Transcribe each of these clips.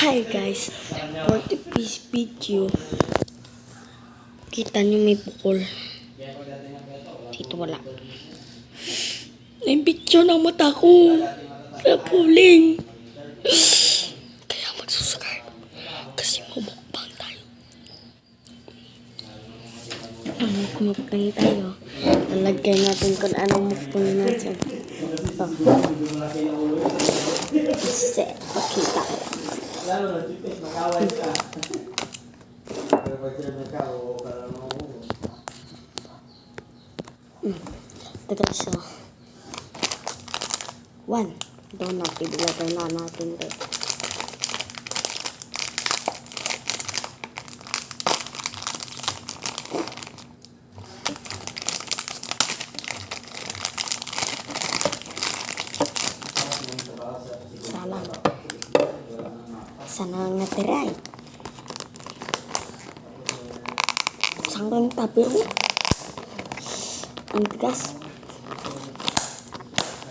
Hi guys, for this video, kita nyo may bukol. Dito wala. May picture ng mata ko sa puling. Kaya magsusubscribe kasi mumukbang tayo. Mukbang tayo. Nalagay natin kung anong mukbang natin. Kasi pakita ko. Lalo na tipis, mag-away ka. Pero pag-serve ka, oo ka lang ako. Ito siya. 1. Donut. Ibilagay na natin rin. Salam. Sana natiray. Saan ko yung tabi ko? Ang tigas.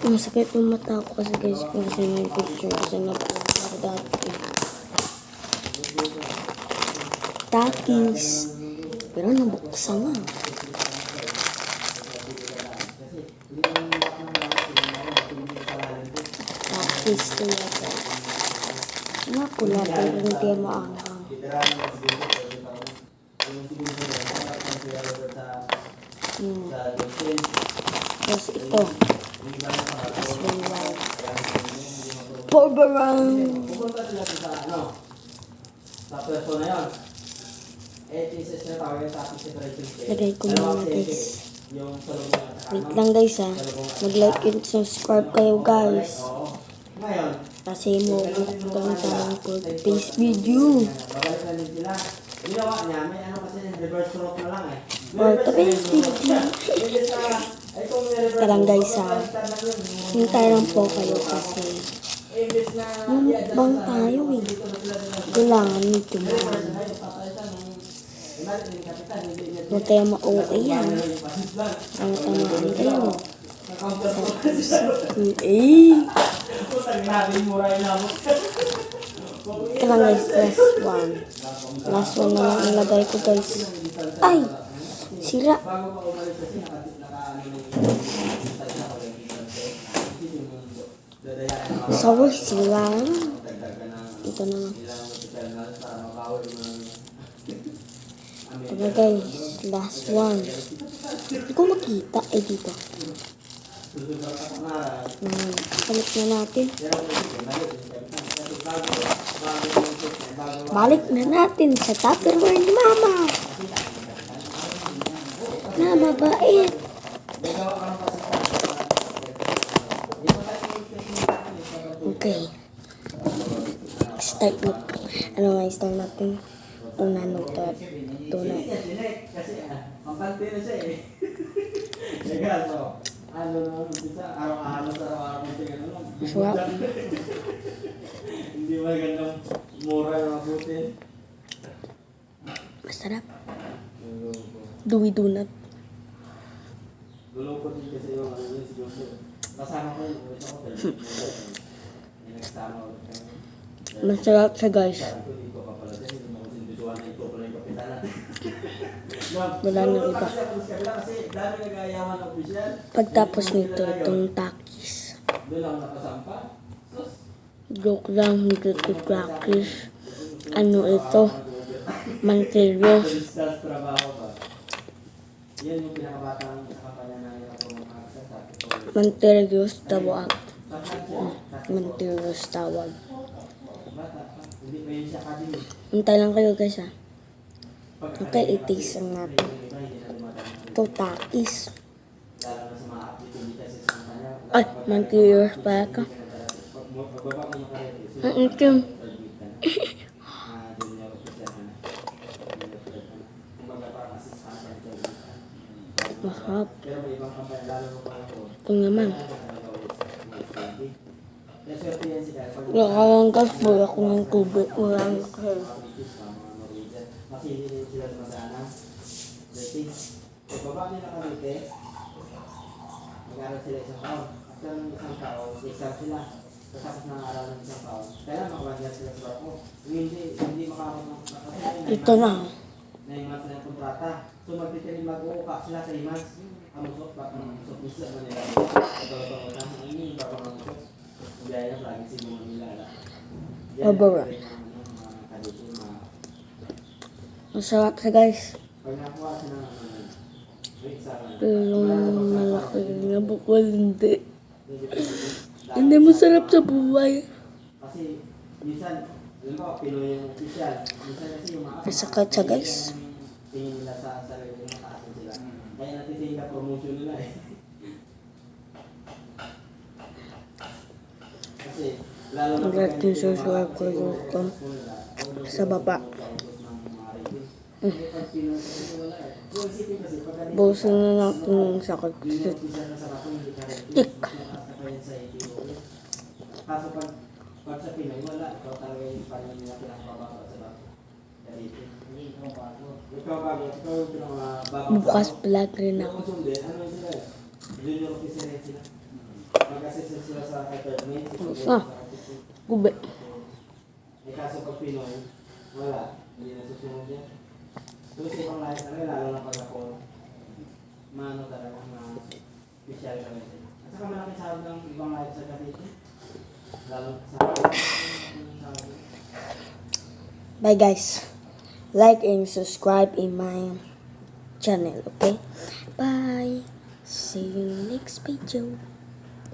Masakit yung mata ko kasi guys, kasi may picture kasi napunta dati. Takis. Pero nabuksan nga. Takis talaga. Pula pero hindi maanghang. Tapos ito. Tapos liwag. Porbarang. Pupunta sila sa pwesto na yun. TSS na tawag yung topic separation case. Lagay ko muna guys. Yung sa loob ng Wait lang guys ha. Mag-like and subscribe kayo guys. Ngayon, Kasi mo bukbang tayo for this video. babalik na din sila. Ginawa niya, may ano kasi reverse rope na lang eh. For today's video. Tara lang guys ha. Hintay lang po kayo kasi mukbang tayo eh. Kailangan nito mahal. Huwag tayo ma-OA yan. Ang tamaan kayo. Ito lang guys, last one. Last one na lang ilagay ko guys. Ay! Sira! Sorry, sira. Ito na lang. Ito na guys, last one. Hindi ko makita. Dito. Balik na natin. Balik na natin sa Tupperware ni Mama. Na mabait. Okay. Start mo. Ano nga start natin? Tunanong to. Tunay. Kasi kampante na siya eh. Kaya so, ano naman bisa araw-araw sa araw-araw mo tingnan lang. Maswap. Hindi magandang mura yung mabuti. Masarap. Dewy donut. Gulo ko din kasi yung ano yun si Joseph. Kasama ko yung isa ko tayo. Yung nagsama ko. Masarap siya guys. Wala nang iba. Pagtapos nito, itong takis. Joke lang, hindi ito takis. Ano ito? Manteros. Manteros tawag. Manteros tawag. Hintay lang kayo guys ha. Okay, i-taste lang natin. Ito, takis. Ay, manteros pala ka. Ang itim. Masarap. Ito naman. Wala ka lang gas, wala ko ng tubig. Wala lang kayo. Baba nila kami, mag-aaral sila isang taon. After ng isang taon, exam sila. Tapos ng araw ng isang taon. Kailan makuha nila sila sa barko. Hindi makakapag kasi Ito na. 9 months na yung kontrata. So magtitinig mag-uuka sila sa 9 months. Amusok pa, amusok isa man nila. Ito, hindi pa pangamusok. Gaya na lagi sinuman nila. Abara. Masarap siya guys. Pag nakuha siya ng Pero malaki na bukol hindi. Hindi masarap sa buhay. kasi minsan, alam mo, Pinoy yung official. Minsan kasi yung mga Masakit siya guys. tingin nila sa sarili ng taasan sila. Kaya natitingin ka promotion nila eh. Kasi lalo na Ulat yung susuwag ko dito sa baba. Busin na natin yung sakit. Tik. Kaso pag sa Pinoy, wala. Ikaw talaga yung paano nila pinakababa sa bako. Ikaw bago, ikaw yung pinakababa. Bukas vlog rin ako. Kung sundin, ano yun sila? Junior officer rin sila. Mag-assistant sila sa third mate. Gube. Eh kaso pag Pinoy, wala. Hindi na susunod yan. So sa ibang lahat talaga, lalo na pag ako, maano talaga, special talaga. At saka malaki sahod ng ibang lahat sa Cavite. Lalo sa Bye guys. Like and subscribe in my channel, okay? Bye. See you next video.